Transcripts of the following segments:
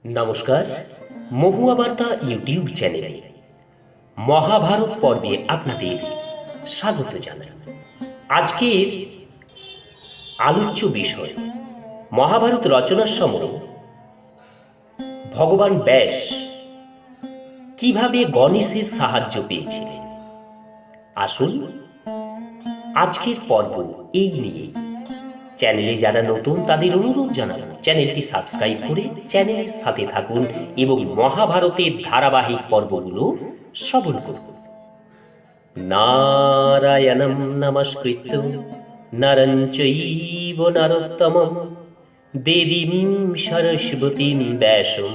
নমস্কার, মহুয়া বার্তা ইউটিউব চ্যানেলে মহাভারত পর্বে আপনাদের স্বাগত জানাই। আজকের আলোচ্য বিষয় মহাভারত রচনার সময় ভগবান ব্যাস কিভাবে গণেশের সাহায্য পেয়েছিলেন। আসুন আজকের পর্ব এই নিয়ে। চ্যানেলে যারা নতুন তাদের অনুরোধ জানাবো চ্যানেলটি সাবস্ক্রাইব করে চ্যানেলের সাথে থাকুন এবং মহাভারতের ধারাবাহিক পর্বগুলো শ্রবণ করুন। নারায়ণম নমস্কৃত্য নরং চৈব নরোত্তমম দেবীম সরস্বতীম ব্যাসম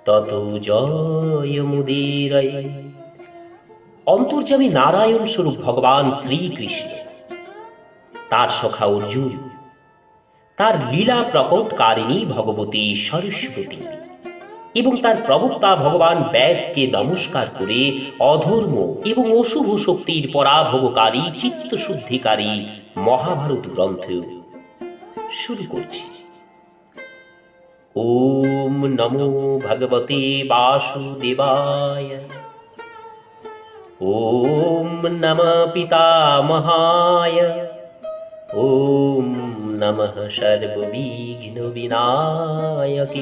ততো জয়মুদীরয়ে। অন্তর্যামী নারায়ণ স্বরূপ ভগবান শ্রীকৃষ্ণ, তার সখা অর্জুন, তার লীলা প্রকটকারিণী ভগবতী সরস্বতী এবং তার প্রবক্তা ভগবান ব্যাসকে নমস্কার করে অধর্ম এবং অশুভ শক্তির পরাভবকারী চিত্তশুদ্ধিকারী মহাভারত গ্রন্থ শুরু করছি। ওম নমো ভগবতে বাসুদেবায়। ওম নমঃ পিতামহায়। ওম নমঃ সর্ববিঘ্ন বিনায়কেভ্যঃ।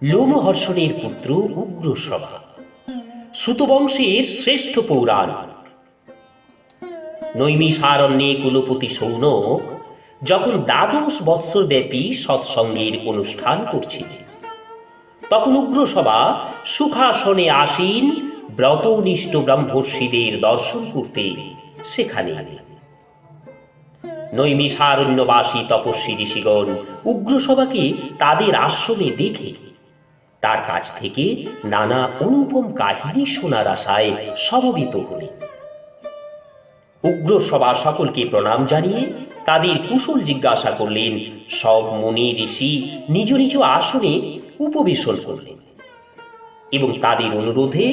লোমহর্ষণের পুত্র উগ্রশ্রবা সুতবংশের শ্রেষ্ঠ পৌরাণিক। নৈমিষারণ্যে কুলপতি সৌনক যখন 12 বৎসর ব্যাপী সৎসঙ্গের অনুষ্ঠান করছিলেন, তখন উগ্রশ্রবা সুখাসনে আসীন ব্রতনিষ্ঠ ব্রহ্মর্ষিদের দর্শন করতে সেখানে এলেন। নৈমিষারণ্যবাসী তপস্বী ঋষিগণ উগ্রশ্রবাকে তাদের আশ্রমে দেখে তার কাছ থেকে নানা অনুপম কাহিনী শোনার আশায় সমবেত হলেন। উগ্রশ্রবা সকলকে প্রণাম জানিয়ে তাদের কুশল জিজ্ঞাসা করলেন। সব মুনি ঋষি নিজ নিজ আসনে উপবেশন করলেন এবং তাদের অনুরোধে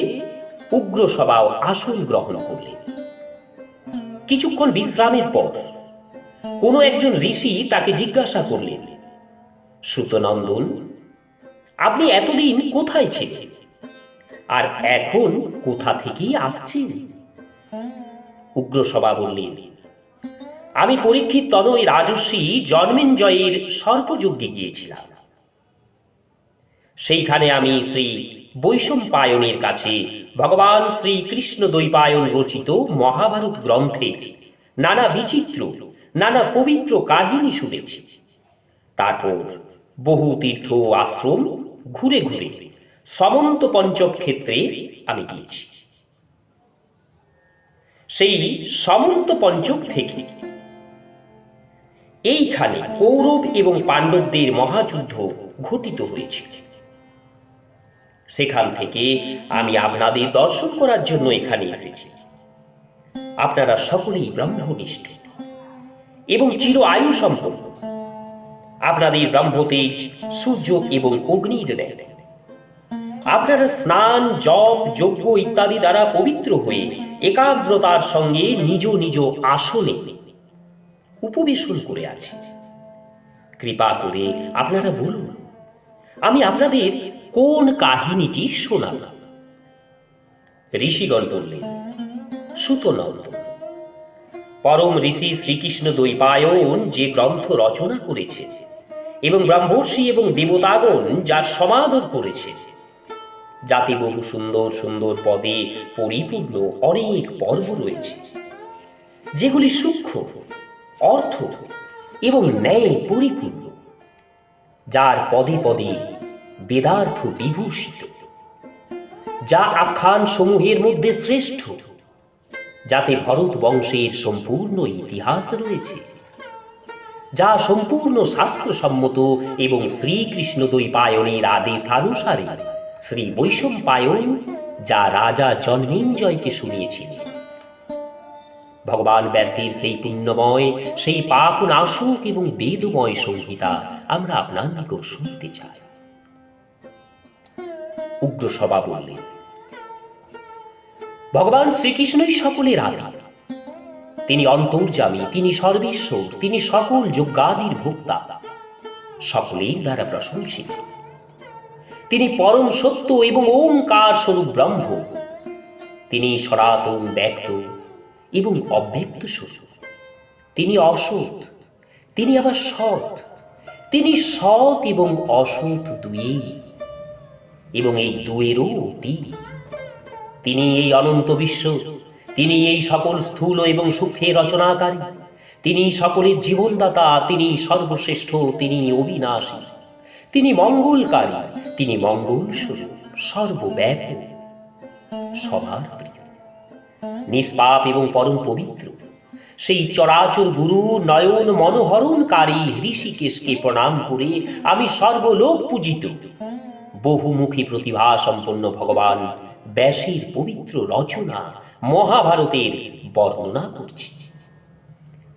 উগ্রশ্রবাও আসন গ্রহণ করলেন। কিছুক্ষণ বিশ্রামের পর কোনো একজন ঋষি তাকে জিজ্ঞাসা করলেন, সুতনন্দন, আপনি এতদিন কোথায় ছিলেন আর এখন কোথা থেকে আসছেন? উগ্রশ্রবা বললেন, আমি পরীক্ষিত তনয় রাজর্ষি জন্মেঞ্জয়ের সর্পযজ্ঞে গিয়েছিলাম। সেইখানে আমি শ্রী বৈশম্পায়নের কাছে ভগবান শ্রীকৃষ্ণ দ্বৈপায়ন রচিত মহাভারত গ্রন্থের নানা বিচিত্র নানা পবিত্র কাহিনী শুনেছি। তারপর বহু তীর্থ আশ্রম ঘুরে ঘুরে সমন্ত পঞ্চক ক্ষেত্রে আমি গিয়েছি। সেই সমন্ত পঞ্চক থেকে এইখানে কৌরব এবং পাণ্ডবদের মহাযুদ্ধ ঘটিত হয়েছিল। সেখান থেকে আমি আপনাদের দর্শন করার জন্য এখানে এসেছি। আপনারা সকলেই ব্রহ্মনিষ্ঠ এবং চির আয়ু সম্পন্ন। আপনাদের ব্রহ্মতেজ সূর্য এবং অগ্নির ন্যায়। আপনারা স্নান, জপ, যজ্ঞ ইত্যাদি দ্বারা পবিত্র হয়ে একাগ্রতার সঙ্গে নিজ নিজ আসনে উপবেশন করে আছেন। কৃপা করে আপনারা বলুন, আমি আপনাদের কোন কাহিনীটি শোনাব? ঋষিগণ বললেন, সুতনন্দন, পরম ঋষি শ্রীকৃষ্ণ দ্বৈপায়ন যে গ্রন্থ রচনা করেছে এবং ব্রহ্মর্ষি এবং দেবতাগণ যার সমাদর করেছে, যাতে বহু সুন্দর সুন্দর পদে পরিপূর্ণ অনেক পর্ব রয়েছে, যেগুলি সূক্ষ্ম, অর্থ এবং ন্যায় পরিপূর্ণ, যার পদে পদে বেদার্থ বিভূষিত, যা আখ্যান সমূহের মধ্যে শ্রেষ্ঠ, যাতে ভরত বংশের সম্পূর্ণ ইতিহাস রয়েছে, যা সম্পূর্ণ শাস্ত্রসম্মত এবং শ্রীকৃষ্ণ দ্বৈপায়নের আদেশানুসারে শ্রী বৈশম্পায়ন যা রাজা জন্মেঞ্জয়কে শুনিয়েছিলেন। ভগবান ব্যাসের সেই পুণ্যময়, সেই পাপনাশক এবং বেদময় সংহিতা আমরা আপনার নিকট শুনতে চাই। উগ্রশ্রবা বললেন, ভগবান শ্রীকৃষ্ণই সকলের আদি। তিনি অন্তর্যামী, তিনি সর্বেশ্বর, তিনি সকল যজ্ঞাদির ভোক্তা। সকলের দ্বারা প্রশংসিত। তিনি পরম সত্য এবং ওঙ্কার স্বরূপ ব্রহ্ম। তিনি সনাতন ব্যক্ত এবং অব্যক্ত স্বরূপ। তিনি অসৎ, তিনি আবার সৎ। তিনি সৎ এবং অসৎ দুয়েই, এবং এই দুয়েরও তিনি। তিনি এই অনন্ত বিশ্ব, তিনি এই সকল স্থূল এবং সূক্ষ্মের রচনাকারী। তিনি সকলের জীবনদাতা, তিনি সর্বশ্রেষ্ঠ, তিনি অবিনাশী, তিনি মঙ্গলকারী, তিনি মঙ্গল স্বরূপ, সর্বব্যাপী, সবার প্রিয়, নিষ্পাপ এবং পরম পবিত্র। সেই চরাচর গুরু নয়ন মনোহরণকারী ঋষিকেশকে প্রণাম করে আমি সর্বলোক পূজিত বহুমুখী প্রতিভা সম্পন্ন ভগবান ব্যাসের পবিত্র রচনা মহাভারতের বর্ণনা করছি।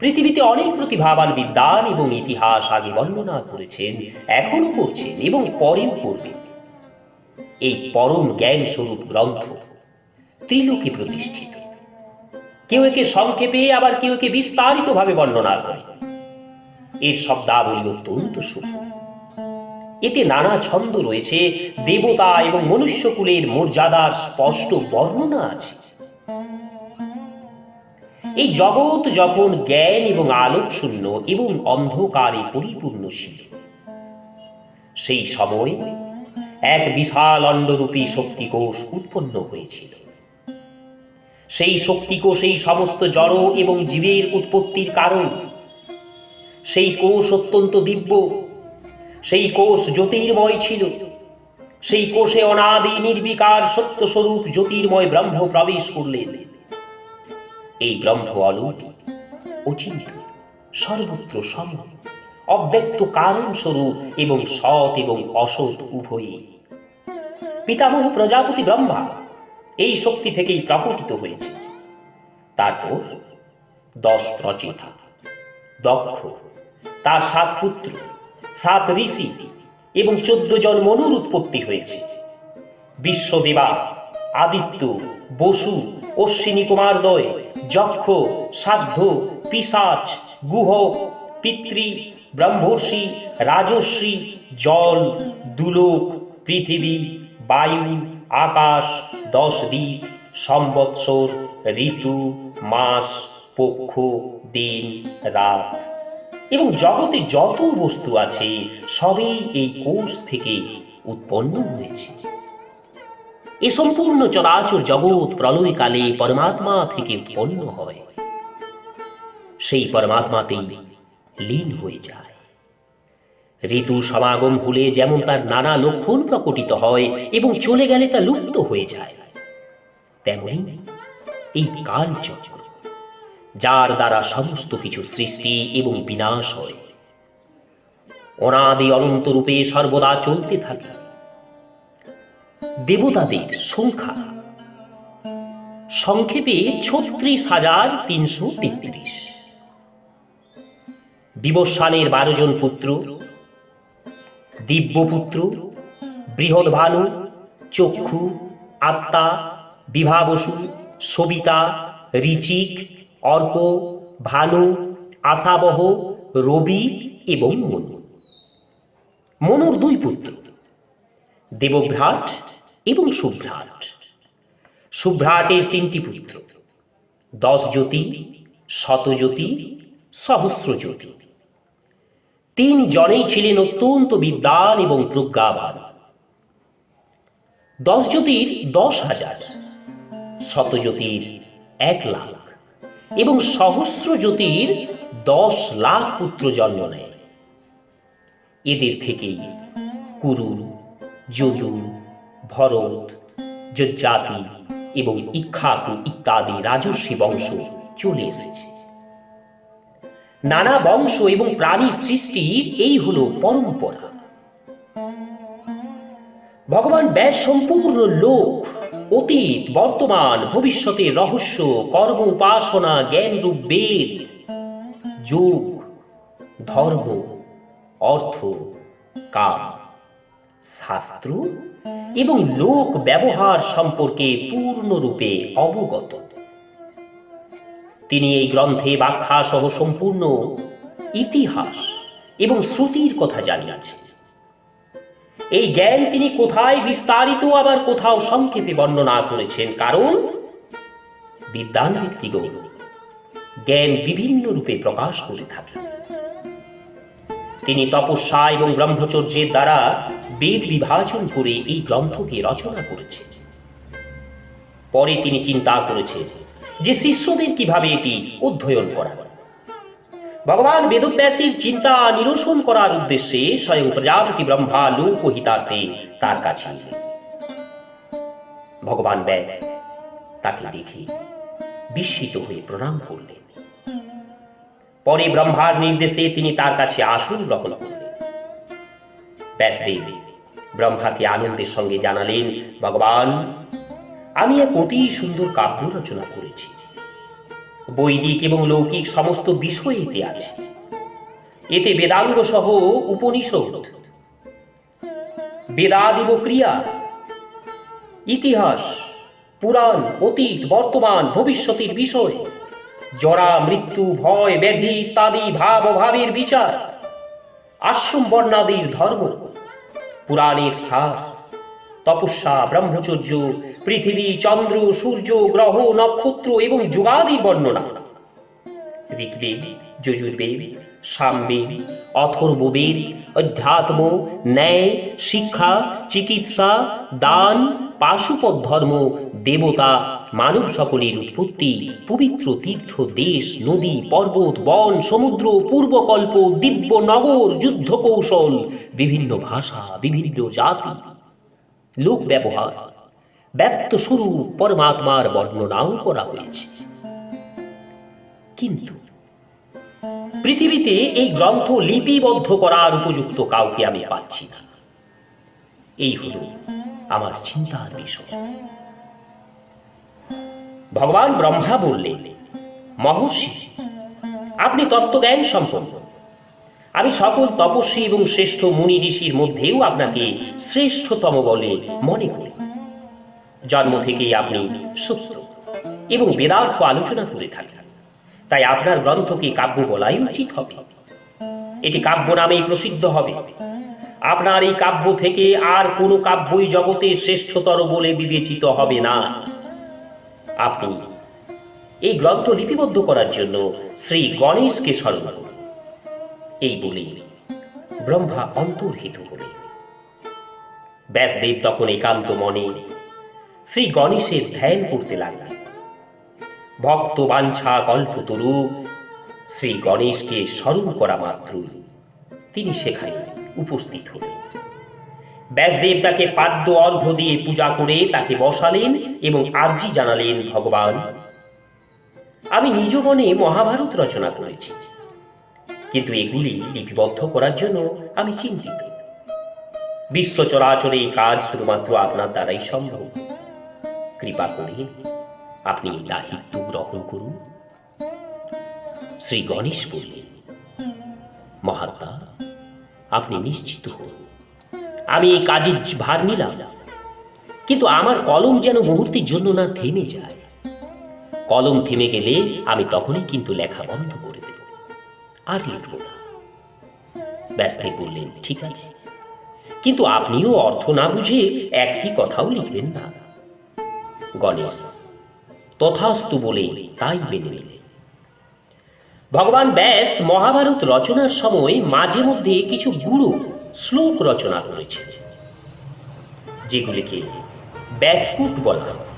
পৃথিবীতে অনেক প্রতিভাবান বিদ্বান এবং ইতিহাস আগে বর্ণনা করেছেন, এখনো করছেন এবং পরেও করবেন। এই পরম জ্ঞান স্বরূপ গ্রন্থ ত্রিলোকে প্রতিষ্ঠিত। কেউ একে সংক্ষেপে, আবার কেউ একে বিস্তারিতভাবে বর্ণনা করে। এর শব্দাবলী অত্যন্ত সূক্ষ্ম। এতে নানা ছন্দ রয়েছে, দেবতা এবং মনুষ্যকুলের মর্যাদার স্পষ্ট বর্ণনা আছে। এই জগৎ যখন জ্ঞান এবং আলোক শূন্য এবং অন্ধকারে পরিপূর্ণ ছিল, সেই সময় এক বিশাল অন্ডরূপী শক্তিকোষ উৎপন্ন হয়েছিল। সেই শক্তিকোষ এই সমস্ত জড় এবং জীবের উৎপত্তির কারণ। সেই কোষ অত্যন্ত দিব্য, সেই কোষ জ্যোতির্ময় ছিল। সেই কোষে অনাদি নির্বিকার সত্যস্বরূপ জ্যোতির্ময় ব্রহ্ম প্রবেশ করলেন। এই ব্রহ্ম অলৌকিক, অচিন্ত, সর্বত্র সম, অব্যক্ত কারণ স্বরূপ এবং সৎ এবং অসৎ উভয়ই। পিতামহ প্রজাপতি ব্রহ্মা এই শক্তি থেকেই প্রকটিত হয়েছে। তারপর 10 প্রচেতা, দক্ষ, তার 7 পুত্র, 7 ঋষি এবং 14 জন মনুর উৎপত্তি হয়েছে। বিশ্বদেবা, আদিত্য, বসু, অশ্বিনী কুমারদ্বয়, যক্ষ, সাধ্য, পিশাচ, গুহ, পিতৃ, ব্রহ্মর্ষি, রাজর্ষি, জল, দুলোক, পৃথিবী, বায়ু, আকাশ, 10 দিক, সম্বৎসর, ঋতু, মাস, পক্ষ, দিন, রাত এবং জগতে যত বস্তু আছে সবই এই কোষ থেকে উৎপন্ন হয়েছে। এ সম্পূর্ণ চরাচর জগৎ প্রলয়কালে পরমাত্মা থেকে উৎপন্ন হয়, সেই পরমাত্মাতেই লীন হয়ে যায়। ঋতু সমাগম হলে যেমন তার নানা লক্ষণ প্রকটিত হয় এবং চলে গেলে তা লুপ্ত হয়ে যায়, তেমনি এই কালচক্র, যার দ্বারা সমস্ত কিছু সৃষ্টি এবং বিনাশ হয়, অনাদি অনন্ত রূপে সর্বদা চলতে থাকে। দেবতাদের সংখ্যা সংক্ষেপে 36,333। বিবস্বানের 12 জন পুত্র, দিব্যপুত্র, বৃহদ্ভানু, চক্ষু, আত্মা, বিভাবসু, সবিতা, ঋচিক, অর্ক, ভানু, আশাবহ, রবি এবং মনু। মনুর 2 পুত্র, দেবভ্রাট এবং শুভ্রাট। শুভ্রাটের 3টি পুত্র, 10 জ্যোতি, শতজ্যোতি, সহস্রজ্যোতি। 3 জনেই ছিলেন অত্যন্ত বিদ্বান এবং প্রজ্ঞাবান। 10 জ্যোতির 10,000, শতজ্যোতির 1,00,000 এবং সহস্রজ্যোতির 10 লাখ পুত্র জন্ম নেয়। এদের থেকেই কুরু, যদু, ভরত, যজ্জাতি এবং ইক্ষ্বাকু ইত্যাদি রাজর্ষি বংশ চলে এসেছে। নানা বংশ এবং প্রাণী সৃষ্টির এই হলো পরম্পরা। ভগবান ব্যাস সম্পূর্ণ লোক, অতীত, বর্তমান, ভবিষ্যতের রহস্য, কর্ম, উপাসনা, জ্ঞানরূপ বেদ, যোগ, ধর্ম, অর্থ, কাম, শাস্ত্র এবং লোক ব্যবহার সম্পর্কে পূর্ণরূপে অবগত। তিনি এই গ্রন্থে ব্যাখ্যা সহ সম্পূর্ণ ইতিহাস এবং শ্রুতির কথা জানিয়েছেন। এই জ্ঞান তিনি কোথায় বিস্তারিত আবার কোথাও সংক্ষেপে বর্ণনা করেছেন, কারণ বিদ্বান ব্যক্তিগণ জ্ঞান বিভিন্ন রূপে প্রকাশ করে থাকেন। তিনি তপস্যা এবং ব্রহ্মচর্যের দ্বারা বেদ বিভাজন করে এই গ্রন্থকে রচনা করেছেন। পরে তিনি চিন্তা করেছেন যে শিষ্যদের কিভাবে এটি অধ্যয়ন করাবেন। ভগবান বেদব্যাসের চিন্তা নিরসন করার উদ্দেশ্যে স্বয়ং প্রজাপতি ব্রহ্মা লোকহিতার্থে তার কাছে এলেন। ভগবান ব্যাস তাকে দেখে বিস্মিত হয়ে প্রণাম করলেন। পরে ব্রহ্মার নির্দেশে তিনি তার কাছে আসন গ্রহণ করলেন। ব্যাসদেব ব্রহ্মাকে আনন্দের সঙ্গে জানালেন, ভগবান, আমি এক অতি সুন্দর কাব্য রচনা করেছি। বৈদিক এবং লৌকিক সমস্ত বিষয় এতে আছে। এতে বেদাঙ্গ সহ উপনিষদ, বেদাদিব ক্রিয়া, ইতিহাস, পুরাণ, অতীত, বর্তমান, ভবিষ্যতের বিষয়, জরা, মৃত্যু, ভয়, ব্যাধি ইত্যাদি ভাব অভাবের বিচার, আশ্রম বর্ণাদির ধর্ম, পুরাণের সার, তপস্যা, ব্রহ্মচর্য, পৃথিবী, চন্দ্র, সূর্য, গ্রহ, নক্ষত্র এবং যুগাদির বর্ণনা, ঋগ্বেদ, যজুর্বেদ, সামবেদ, অথর্ববেদ, অধ্যাত্ম, ন্যায়, শিক্ষা, চিকিৎসা, দান, পাশুপত ধর্ম, দেবতা, মানব সকলের উৎপত্তি, পবিত্র তীর্থ, দেশ, নদী, পর্বত, বন, সমুদ্র, পূর্বকল্প, দিব্য নগর, যুদ্ধ কৌশল, বিভিন্ন ভাষা, বিভিন্ন জাতি, লোক ব্যবহার, ব্যক্ত স্বরূপ পরমাত্মার বর্ণনাও করা হয়েছে। কিন্তু পৃথিবীতে এই গ্রন্থ লিপিবদ্ধ করার উপযুক্ত কাউকে আমি পাচ্ছি না। এই হল আমার চিন্তার বিষয়। ভগবান ব্রহ্মা বললেন, মহর্ষি, আপনি তত্ত্বজ্ঞান সম্পন্ন। আমি সকল তপস্বী এবং শ্রেষ্ঠ মুনি ঋষির মধ্যেও আপনাকে শ্রেষ্ঠতম বলে মনে করি। জন্ম থেকেই আপনি সত্য এবং বেদার্থ আলোচনা করে থাকেন। তাই আপনার গ্রন্থকে কাব্য বলাই উচিত হবে। এটি কাব্য নামেই প্রসিদ্ধ হবে। আপনার এই কাব্য থেকে আর কোনো কাব্যই জগতে শ্রেষ্ঠতর বলে বিবেচিত হবে না। আপনি এই গ্রন্থ লিপিবদ্ধ করার জন্য শ্রী গণেশকে স্মরণ করুন। এই বলে ব্রহ্মা অন্তর্হিত হলেন। ব্যাসদেব তখন একান্ত মনে শ্রী গণেশের ধ্যান করতে লাগলেন। ভক্ত বাঞ্ছা কল্পতরু শ্রী গণেশকে স্মরণ করা মাত্রই তিনি সেখানে উপস্থিত হলেন। ব্যাসদেব তাকে পাদ্য অর্ঘ্য দিয়ে পূজা করে তাকে বসালেন এবং আর্জি জানালেন, ভগবান, আমি নিজ মনে মহাভারত রচনা করেছি, কিন্তু এগুলি লিপিবদ্ধ করার জন্য আমি চিন্তিত। বিশ্ব চরাচরে এই কাজ শুধুমাত্র আপনার দ্বারাই সম্ভব। কৃপা করে আপনি এই দায়িত্ব গ্রহণ করুন। শ্রী গণেশ বললেন, মহাত্মা, আপনি নিশ্চিত হন, আমি এই কাজের ভার নিলাম, কিন্তু আমার কলম যেন মুহূর্তের জন্য না থেমে যায়। কলম থেমে গেলে আমি তখনই কিন্তু লেখা বন্ধ করে দেব, আর লিখব না। ব্যাসদেব বললেন, ঠিক আছে, কিন্তু আপনিও অর্থ না বুঝে একটি কথাও লিখবেন না। গণেশ তথাস্তু বলে তাই মেনে নিলেন। ভগবান ব্যাস মহাভারত রচনার সময় মাঝে মধ্যে কিছু গুরু শ্লোক রচনা করেছেন, যেগুলিকে ব্যাসকূট বলা হয়।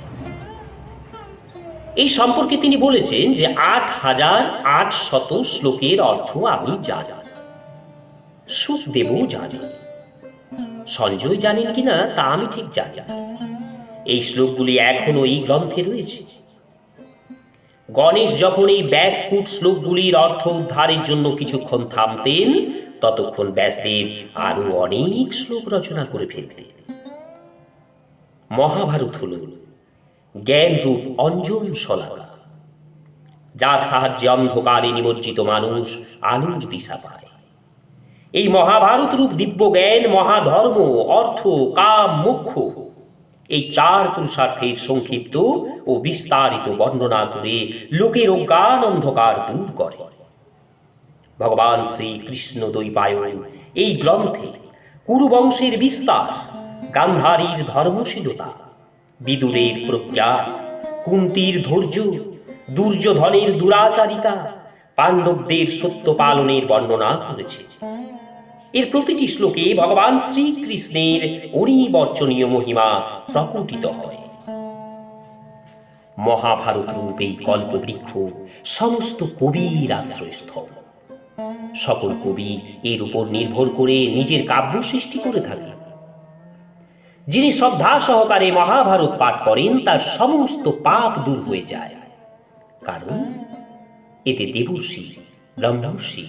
এই সম্পর্কে তিনি বলেছেন যে ৮,৮০০ শ্লোকের অর্থ আমি জানি, সুখদেবও জানেন, সঞ্জয় জানেন কিনা তা আমি ঠিক জানি। এই শ্লোকগুলি এখনো এই গ্রন্থে রয়েছে। গণেশ যখন এই ব্যাসকূট শ্লোকগুলির অর্থ উদ্ধারের জন্য কিছুক্ষণ থামতেন, ততক্ষণ ব্যাসদেব আরো অনেক শ্লোক রচনা করে ফেলতেন। মহাভারত হল জ্ঞান রূপ অঞ্জন শলাকা, যার সাহায্যে অন্ধকারে নিমজ্জিত মানুষ আলোর দিশা পায়। এই মহাভারত রূপ দিব্য জ্ঞান মহাধর্ম, অর্থ, কাম, মোক্ষ, এই চার পুরুষার্থের সংক্ষিপ্ত ও বিস্তারিত বর্ণনা করে লোকের অজ্ঞান অন্ধকার দূর করে। ভগবান শ্রীকৃষ্ণ দ্বৈপায়ন এই গ্রন্থে কুরুবংশের বিস্তার, গান্ধারীর ধর্মশীলতা, বিদুরের প্রজ্ঞা, কুন্তির ধৈর্য, দুর্যোধনের দুরাচারিতা, পাণ্ডবদের সত্য পালনের বর্ণনা করেছে। এর প্রতিটি শ্লোকে ভগবান শ্রীকৃষ্ণের অনিবর্চনীয় মহিমা প্রকটিত হয়। মহাভারত রূপ এই কল্পবৃক্ষ সমস্ত কবির আশ্রয়স্থল। সকল কবি এর উপর নির্ভর করে নিজের কাব্য সৃষ্টি করে থাকে। যিনি শ্রদ্ধা সহকারে মহাভারত পাঠ করেন তার সমস্ত পাপ দূর হয়ে যায়, কারণ এতে দেবর্ষি, ব্রহ্মর্ষি,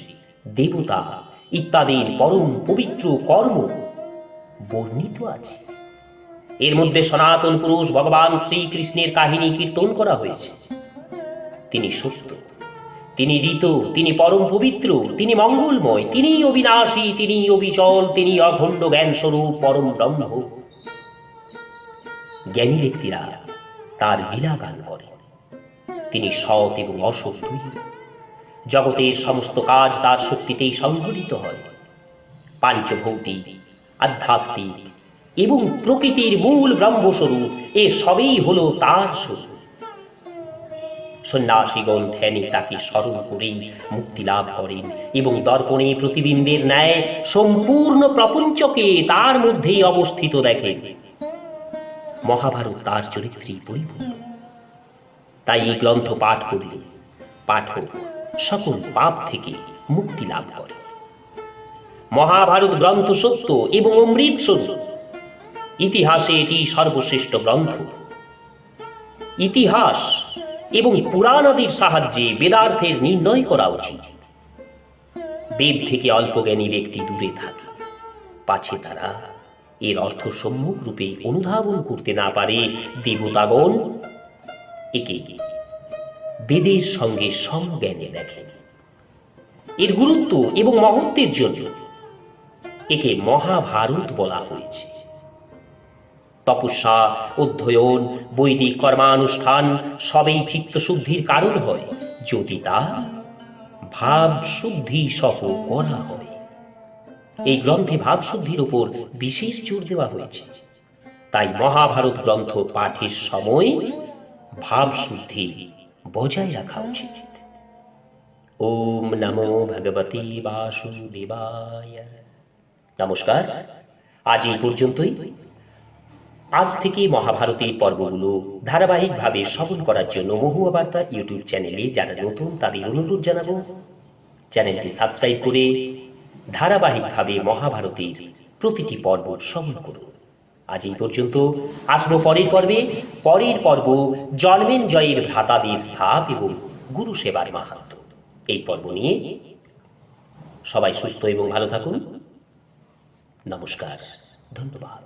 দেবতা ইত্যাদির পরম পবিত্র কর্ম বর্ণিত আছে। এর মধ্যে সনাতন পুরুষ ভগবান শ্রীকৃষ্ণের কাহিনী কীর্তন করা হয়েছে। তিনি সত্য, তিনি ঋত, তিনি পরম পবিত্র, তিনি মঙ্গলময়, তিনি অবিনাশী, তিনি অবিচল, তিনি অখণ্ড জ্ঞান স্বরূপ পরম ব্রহ্ম। জ্ঞানী ব্যক্তিরা তার লীলা গান করেন। তিনি সৎ এবং অসৎ দুই। জগতের সমস্ত কাজ তার শক্তিতেই সংঘটিত হয়। পাঞ্চভৌতিক, আধ্যাত্মিক এবং প্রকৃতির মূল ব্রহ্মস্বরূপ এ সবই হল তার স্বরূপ। সন্ন্যাসীগণ ধ্যানে তাকে স্মরণ করেই মুক্তি লাভ করেন এবং দর্পণে প্রতিবিম্বের ন্যায় সম্পূর্ণ প্রপঞ্চকে তার মধ্যেই অবস্থিত দেখেন। মহাভারত তার চরিত্রেই পরিপূর্ণ। তাই এই গ্রন্থ পাঠ করলে পাঠক সকল পাপ থেকে মুক্তি লাভ করে। মহাভারত গ্রন্থ সত্য এবং অমৃত স্বরূপ। ইতিহাসে এটি সর্বশ্রেষ্ঠ গ্রন্থ। ইতিহাস এবং পুরাণাদির সাহায্যে বেদার্থের নির্ণয় করা উচিত। বেদ থেকে অল্পজ্ঞানী ব্যক্তি দূরে থাকে, পাছে তারা এর অর্থ সম্যক রূপে অনুধাবন করতে না পারে। দেবতাগণ একে বেদের সঙ্গে সমজ্ঞানে দেখেন। এর গুরুত্ব এবং মহত্বের জন্য একে মহাভারত বলা হয়েছে। তপস্যা, অধ্যয়ন, বৈদিক কর্মানুষ্ঠান সবই চিত্তশুদ্ধির কারণ হয়, যদি তা ভাবশুদ্ধি সহ করা হয়। এই গ্রন্থে ভাবশুদ্ধির উপর বিশেষ জোর দেওয়া হয়েছে। তাই মহাভারত গ্রন্থ পাঠের সময় ভাবশুদ্ধি বজায় রাখা উচিত। ওম নমো ভগবতে বাসুদেবায়। নমস্কার, আজ এই পর্যন্তই। আজ থেকে মহাভারতের পর্বগুলো ধারাবাহিকভাবে শ্রবণ করার জন্য মহুয়া বার্তা ইউটিউব চ্যানেলে যারা নতুন তাদের অনুরোধ জানাবো চ্যানেলটি সাবস্ক্রাইব করে ধারাবাহিকভাবে মহাভারতের প্রতিটি পর্ব শ্রবণ করুন। আজ এই পর্যন্ত। আসবো পরের পর্বে। পরের পর্ব জন্মেঞ্জয়ের ভ্রাতাদের সাপ এবং গুরু সেবার মাহাত্ম্য। এই পর্ব নিয়ে সবাই সুস্থ এবং ভালো থাকুন। নমস্কার, ধন্যবাদ।